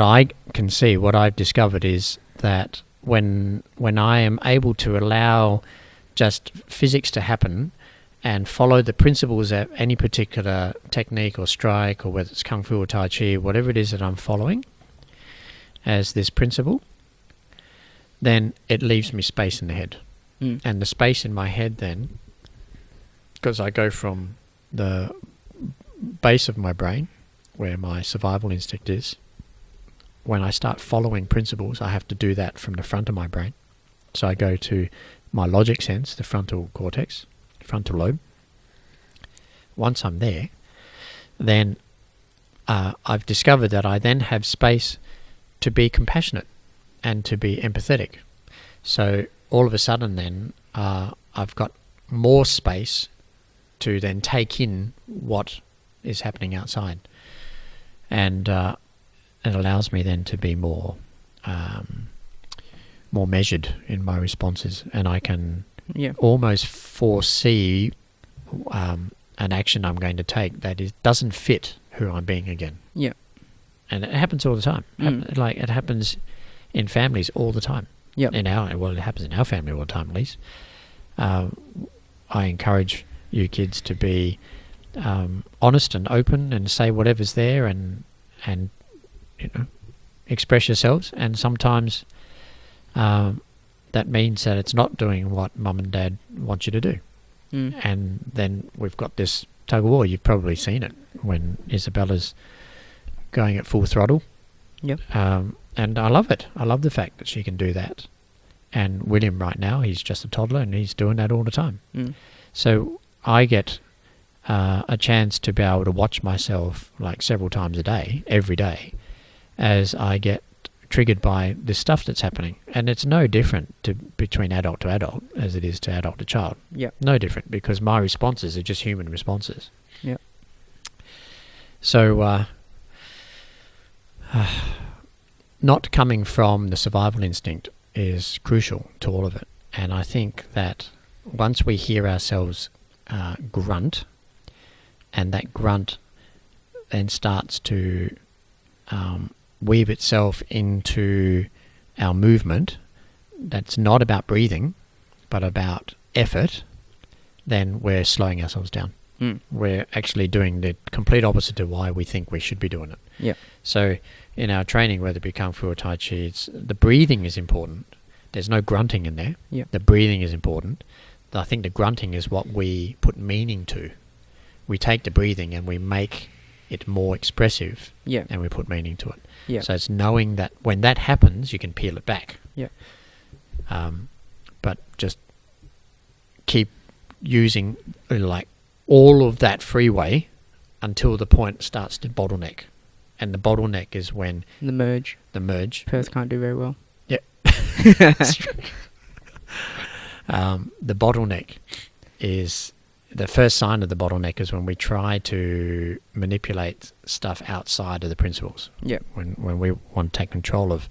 B: I can see, what I've discovered is that when I am able to allow just physics to happen and follow the principles of any particular technique or strike, or whether it's Kung Fu or Tai Chi, whatever it is that I'm following as this principle, then it leaves me space in the head. And the space in my head then, because I go from the base of my brain, where my survival instinct is, when I start following principles, I have to do that from the front of my brain. So I go to my logic sense, the frontal cortex, frontal lobe. Once I'm there, then I've discovered that I then have space to be compassionate and to be empathetic. So all of a sudden then I've got more space to then take in what is happening outside. And it allows me then to be more measured in my responses, and I can almost foresee an action I'm going to take that doesn't fit who I'm being again. Yeah. And it happens all the time. Like it happens in families all the time. Yeah. It happens in our family all the time, at least. I encourage you kids to be honest and open and say whatever's there, and you know, express yourselves. And sometimes that means that it's not doing what mum and dad want you to do.
A: Mm.
B: And then we've got this tug of war. You've probably seen it when Isabella's going at full throttle.
A: Yep.
B: And I love it. I love the fact that she can do that. And William right now, he's just a toddler and he's doing that all the time.
A: Mm.
B: So I get a chance to be able to watch myself like several times a day, every day, as I get triggered by this stuff that's happening. And it's no different between adult to adult as it is to adult to child.
A: Yep.
B: No different, because my responses are just human responses.
A: Yep.
B: So not coming from the survival instinct is crucial to all of it. And I think that once we hear ourselves grunt, and that grunt then starts to weave itself into our movement that's not about breathing but about effort, then we're slowing ourselves down.
A: Mm.
B: We're actually doing the complete opposite to why we think we should be doing it.
A: Yeah.
B: So in our training, whether it be Kung Fu or Tai Chi, the breathing is important. There's no grunting in there.
A: Yeah.
B: The breathing is important. I think the grunting is what we put meaning to. We take the breathing and we make it more expressive,
A: Yeah.
B: and we put meaning to it.
A: Yeah.
B: So it's knowing that when that happens, you can peel it back.
A: Yeah.
B: But just keep using like all of that freeway until the point starts to bottleneck. And the bottleneck is when
A: The merge. Perth can't do very well.
B: Yeah. The bottleneck is, the first sign of the bottleneck is when we try to manipulate stuff outside of the principles.
A: Yeah.
B: When we want to take control of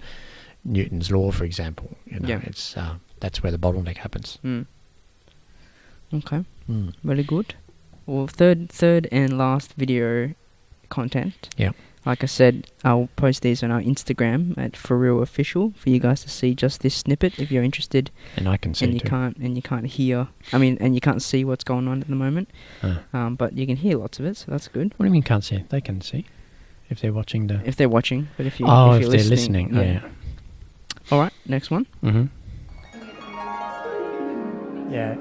B: Newton's law, for example,
A: Yeah.
B: it's that's where the bottleneck happens.
A: Mm. Okay.
B: Mm.
A: Very good. Well, third and last video content.
B: Yeah.
A: Like I said, I'll post these on our Instagram at FuReel Official for you guys to see just this snippet if you're interested.
B: And I can see
A: And you
B: too.
A: can't hear. And you can't see what's going on at the moment. But you can hear lots of it, so that's good.
B: What do you mean can't see? They can see if they're watching the.
A: If they're watching, but if you're
B: they're
A: listening.
B: listening. Oh, yeah.
A: All right, next one.
B: Mm-hmm.
C: Yeah,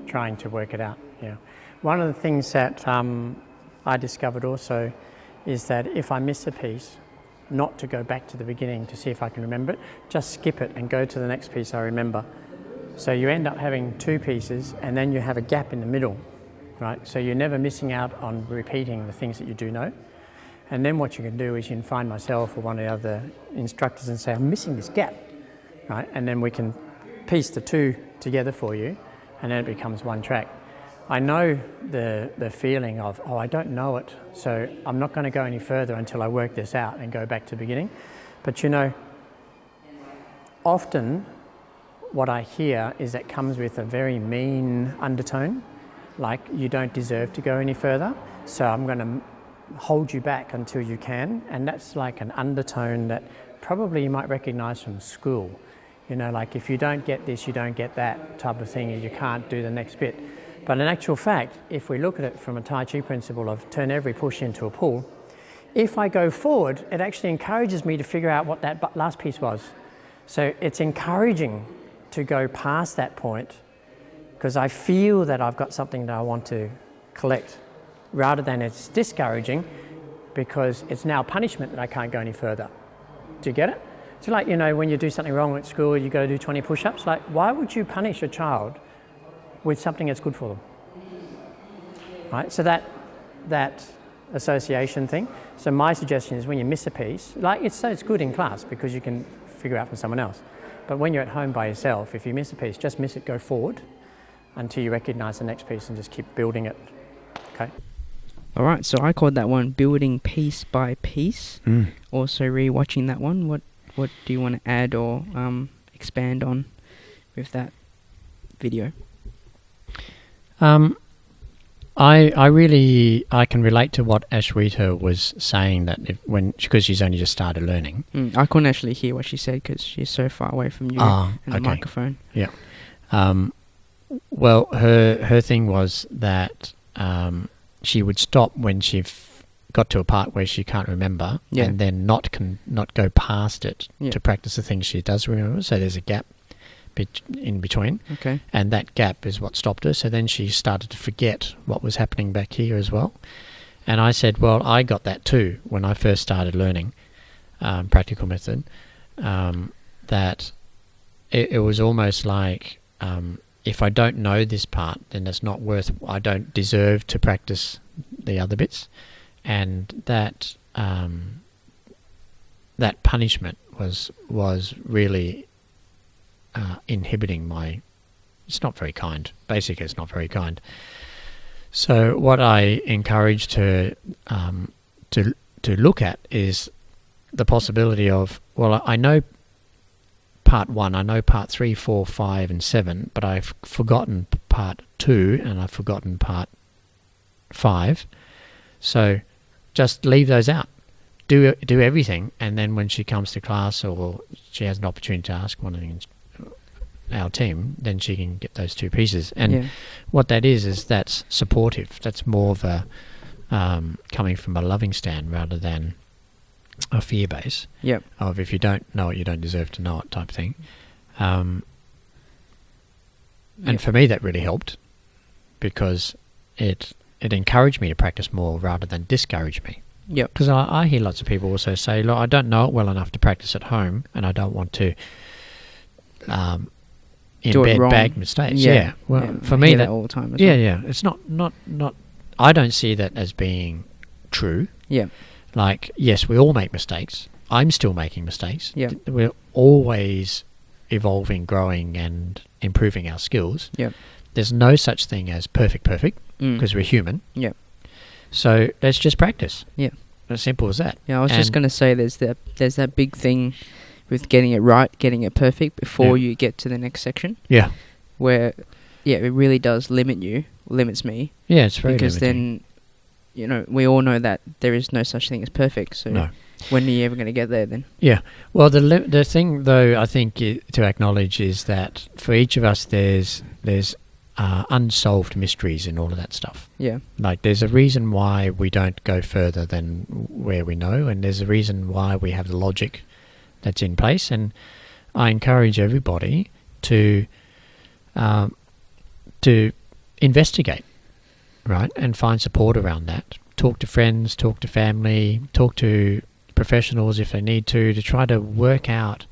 C: trying to work it out. Yeah, one of the things that I discovered also is that if I miss a piece, not to go back to the beginning to see if I can remember it, just skip it and go to the next piece I remember. So you end up having two pieces and then you have a gap in the middle, right? So you're never missing out on repeating the things that you do know. And then what you can do is you can find myself or one of the other instructors and say, I'm missing this gap, right? And then we can piece the two together for you, and then it becomes one track. I know the feeling of, I don't know it, so I'm not going to go any further until I work this out and go back to the beginning. But often what I hear is that comes with a very mean undertone, like you don't deserve to go any further, so I'm going to hold you back until you can. And that's like an undertone that probably you might recognise from school. Like if you don't get this, you don't get that type of thing, and you can't do the next bit. But in actual fact, if we look at it from a Tai Chi principle of turn every push into a pull, if I go forward, it actually encourages me to figure out what that last piece was. So it's encouraging to go past that point because I feel that I've got something that I want to collect, rather than it's discouraging because it's now punishment that I can't go any further. Do you get it? It's like, when you do something wrong at school, you got to do 20 push-ups. Like, why would you punish a child with something that's good for them? Right? So that association thing. So my suggestion is when you miss a piece, it's good in class because you can figure out from someone else. But when you're at home by yourself, if you miss a piece, just miss it, go forward until you recognise the next piece and just keep building it. Okay?
A: All right, so I called that one building piece by piece. Also re-watching that one, what do you want to add or expand on with that video?
B: I can relate to what Ashwita was saying, that because she's only just started learning.
A: I couldn't actually hear what she said because she's so far away from you and the microphone.
B: Yeah. Well, her thing was that she would stop when she got to a part where she can't remember, and then not go past it to practice the things she does remember. So there's a gap in between.
A: Okay.
B: And that gap is what stopped her. So then she started to forget what was happening back here as well. And I said, well, I got that too when I first started learning practical method, that it was almost like if I don't know this part, then it's not worth, I don't deserve to practice the other bits. And that that punishment was really inhibiting my, it's not very kind. Basically, it's not very kind. So what I encourage to look at is the possibility of, well, I know part 1, I know part 3, 4, 5, and 7, but I've forgotten part 2 and I've forgotten part 5. So just leave those out. Do everything, and then when she comes to class or she has an opportunity to ask one of our team, then she can get those 2 pieces. And what that is that's supportive. That's more of a coming from a loving stand rather than a fear base.
A: Yep.
B: Of if you don't know it, you don't deserve to know it type thing. And for me, that really helped because it encouraged me to practice more rather than discourage me.
A: Yep.
B: Because I hear lots of people also say, look, I don't know it well enough to practice at home, and I don't want to embed bad mistakes. Yeah. Well, for me,
A: that all the time.
B: It's not. I don't see that as being true.
A: Yeah.
B: Like, yes, we all make mistakes. I'm still making mistakes.
A: Yeah.
B: We're always evolving, growing, and improving our skills.
A: Yeah.
B: There's no such thing as perfect because we're human.
A: Yeah.
B: So let's just practice.
A: Yeah.
B: As simple as that.
A: Yeah, I was just going to say there's that big thing with getting it right, getting it perfect before you get to the next section.
B: Yeah.
A: Where, it really does limits me.
B: Yeah, it's very
A: because
B: limiting.
A: then, we all know that there is no such thing as perfect. So
B: no.
A: When are you ever going to get there then?
B: Yeah. Well, the thing though I think to acknowledge is that for each of us there's unsolved mysteries in all of that stuff.
A: Yeah.
B: Like there's a reason why we don't go further than where we know, and there's a reason why we have the logic that's in place. And I encourage everybody to investigate, right, and find support around that. Talk to friends, talk to family, talk to professionals if they need to try to work out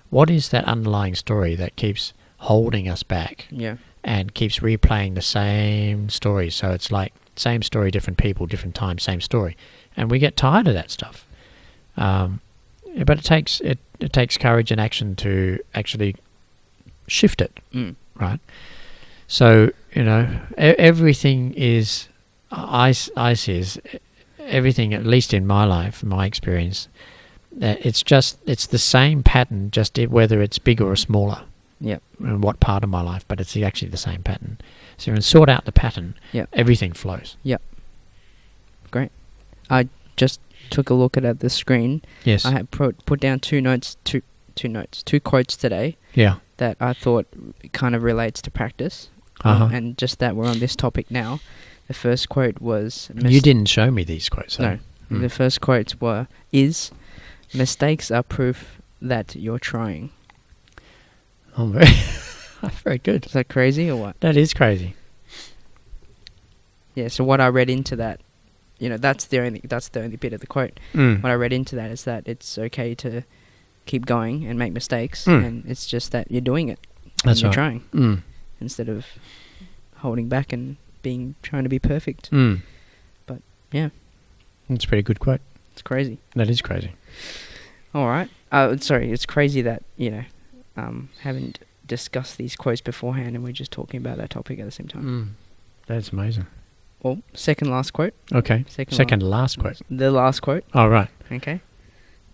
B: what is that underlying story that keeps holding us back.
A: Yeah.
B: And keeps replaying the same story. So it's like same story, different people, different time, same story. And we get tired of that stuff. But it takes courage and action to actually shift it, right? So, everything is, I see is everything, at least in my life, my experience, it's the same pattern, just whether it's bigger or smaller.
A: Yep.
B: In what part of my life, but it's actually the same pattern. So when you sort out the pattern, everything flows.
A: Yep. Great. I just took a look at the screen.
B: Yes.
A: I had put down two quotes today.
B: Yeah.
A: That I thought kind of relates to practice. And just that we're on this topic now. The first quote was...
B: You didn't show me these quotes,
A: No. The first quotes is, mistakes are proof that you're trying.
B: Oh, very good.
A: Is that crazy or what?
B: That is crazy.
A: Yeah, so what I read into that, that's the only bit of the quote. What I read into that is that it's okay to keep going and make mistakes, and it's just that you're doing it.
B: That's
A: you're
B: right.
A: trying. Instead of holding back and trying to be perfect. But, yeah.
B: That's a pretty good quote.
A: It's crazy.
B: That is crazy.
A: All right. Sorry, it's crazy that, haven't discussed these quotes beforehand and we're just talking about that topic at the same time.
B: That's amazing.
A: Well, second last quote.
B: Okay. Second last quote.
A: The last quote.
B: Oh, right.
A: Okay.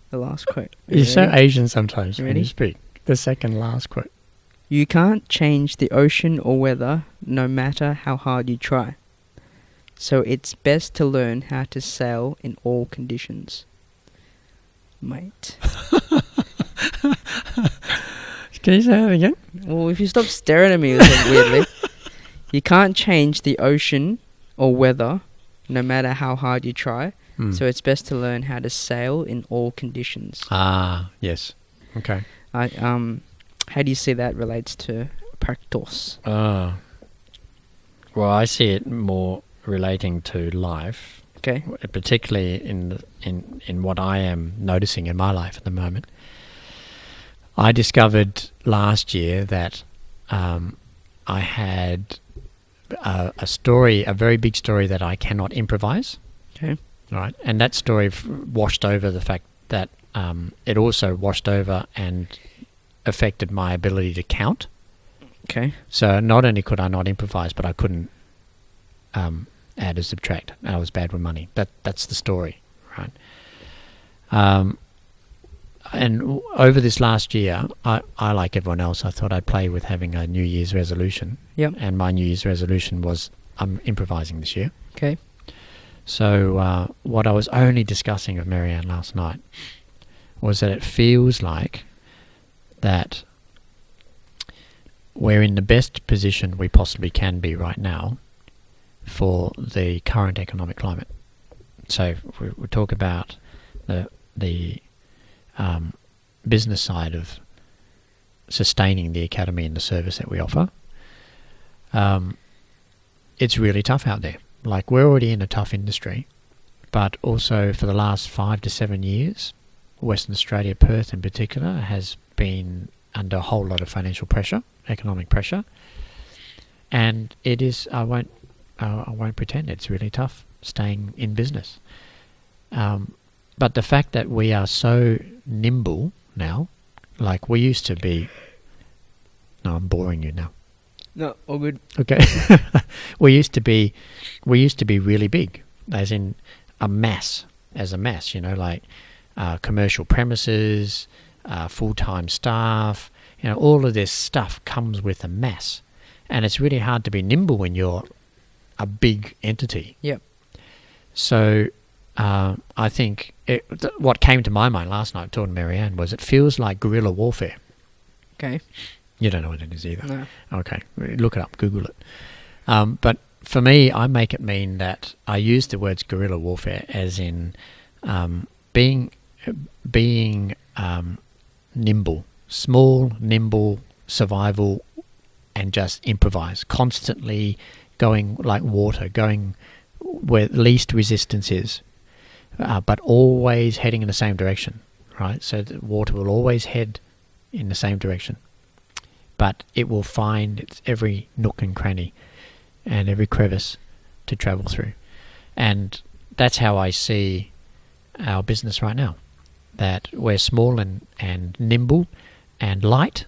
A: The last quote.
B: You're so Asian sometimes
A: You
B: when
A: ready?
B: you speak. The second last quote.
A: You can't change the ocean or weather no matter how hard you try. So it's best to learn how to sail in all conditions. Mate.
B: Can you say that again?
A: Well, if you stop staring at me weirdly. You can't change the ocean or weather no matter how hard you try. So it's best to learn how to sail in all conditions.
B: Ah, yes. Okay.
A: How do you see that relates to practice?
B: Well, I see it more relating to life,
A: Okay.
B: particularly in what I am noticing in my life at the moment. I discovered last year that I had a story, a very big story that I cannot improvise.
A: Okay.
B: Right, and that story washed over the fact that it also washed over and affected my ability to count.
A: Okay.
B: So not only could I not improvise, but I couldn't add or subtract. I was bad with money. That's the story, right? And over this last year, I like everyone else, I thought I'd play with having a New Year's resolution.
A: Yep.
B: And my New Year's resolution was I'm improvising this year.
A: Okay.
B: So what I was only discussing with Marianne last night was that it feels like that we're in the best position we possibly can be right now for the current economic climate. So we talk about the business side of sustaining the academy and the service that we offer. It's really tough out there. Like, we're already in a tough industry, but also for the last 5 to 7 years, Western Australia, Perth in particular, has been under a whole lot of financial pressure, economic pressure, and it is, I won't pretend, it's really tough staying in business. But the fact that we are so nimble now, like we used to be, no, I'm boring you now.
A: No, all good.
B: Okay. we used to be really big, as in a mass, like commercial premises, full-time staff, all of this stuff comes with a mass. And it's really hard to be nimble when you're a big entity.
A: Yep.
B: So I think what came to my mind last night, talking to Marianne, was it feels like guerrilla warfare.
A: Okay.
B: You don't know what it is either.
A: No.
B: Okay, look it up, Google it. But for me, I make it mean that I use the words guerrilla warfare as in being nimble, small, nimble, survival, and just improvise, constantly going like water, going where least resistance is, but always heading in the same direction, right? So the water will always head in the same direction, but it will find its every nook and cranny and every crevice to travel through. And that's how I see our business right now, that we're small and nimble and light,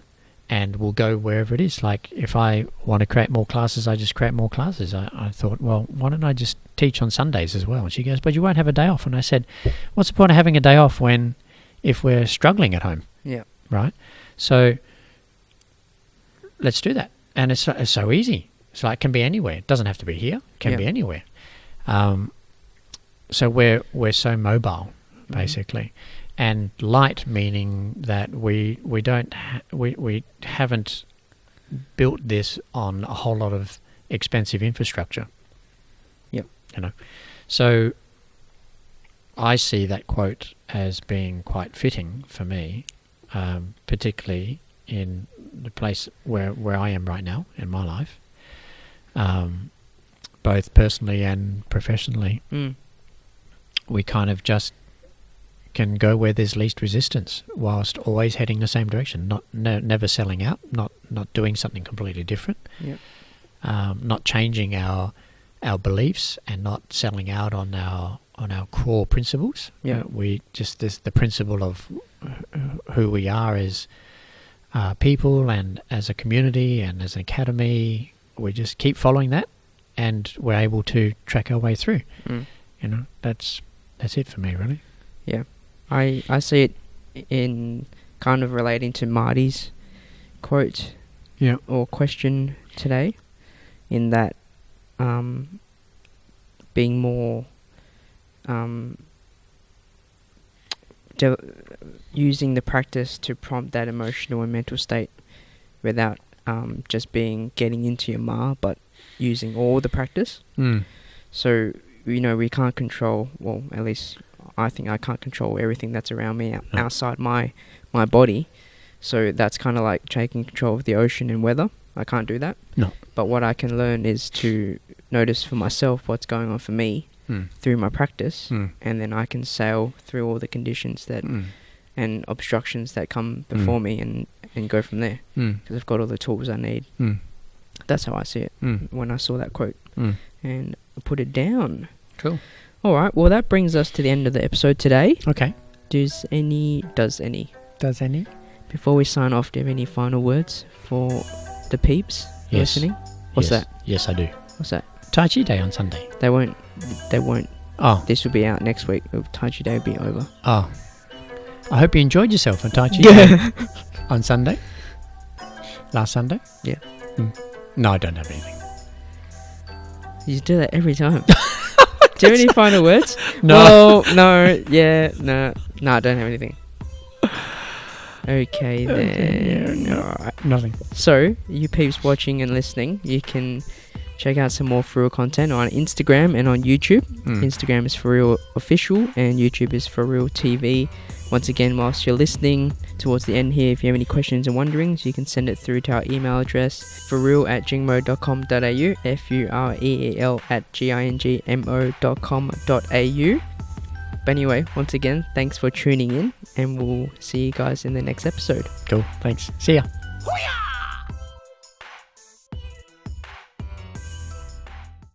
B: and we'll go wherever it is. Like, if I want to create more classes, I just create more classes. I thought, well, why don't I just teach on Sundays as well? And she goes, but you won't have a day off. And I said, what's the point of having a day off if we're struggling at home?
A: Yeah. Right?
B: So let's do that. And it's so easy. It's like, it can be anywhere. It doesn't have to be here. It can be anywhere. So we're so mobile, basically. And light, meaning that we haven't built this on a whole lot of expensive infrastructure.
A: Yep.
B: So I see that quote as being quite fitting for me, particularly in the place where I am right now in my life, both personally and professionally. We kind of just can go where there's least resistance, whilst always heading the same direction. Never selling out, not doing something completely different.
A: Yep.
B: Not changing our beliefs, and not selling out on our core principles.
A: Yep.
B: We just, there's the principle of who we are as people and as a community and as an academy. We just keep following that, and we're able to track our way through. That's it for me, really.
A: Yeah. I see it in kind of relating to Marty's quote or question today, in that being more using the practice to prompt that emotional and mental state without just getting into your ma, but using all the practice. So, we can't control, well, at least I think I can't control everything that's around me outside my body, So that's kind of like taking control of the ocean and weather. I can't do that.
B: No.
A: But what I can learn is to notice for myself what's going on for me through my practice, and then I can sail through all the conditions that and obstructions that come before me and go from there, because I've got all the tools I need. That's how I see it when I saw that quote, and I put it down.
B: Cool.
A: All right, well that brings us to the end of the episode today.
B: Okay.
A: Does any before we sign off, do you have any final words for the peeps listening? What's that?
B: Yes, I do.
A: What's that?
B: Tai Chi Day on Sunday.
A: They won't.
B: Oh.
A: This will be out next week. Tai Chi Day will be over.
B: Oh. I hope you enjoyed yourself on Tai Chi Day on Sunday. Last Sunday?
A: Yeah.
B: No, I don't have anything.
A: You do that every time. Do you have any final words?
B: No.
A: Well, no. Yeah. No. No, I don't have anything. Okay then.
B: No,
A: Alright.
B: nothing.
A: So, you peeps watching and listening, you can check out some more FuReel content on Instagram and on YouTube. Instagram is FuReel Official and YouTube is FuReel TV. Once again, whilst you're listening towards the end here, if you have any questions and wonderings, you can send it through to our email address, FuReel@jingmo.com.au, FuReel@GINGMO.com.au. But anyway, once again, thanks for tuning in, and we'll see you guys in the next episode.
B: Cool. Thanks. See ya.
C: Hoo-yah!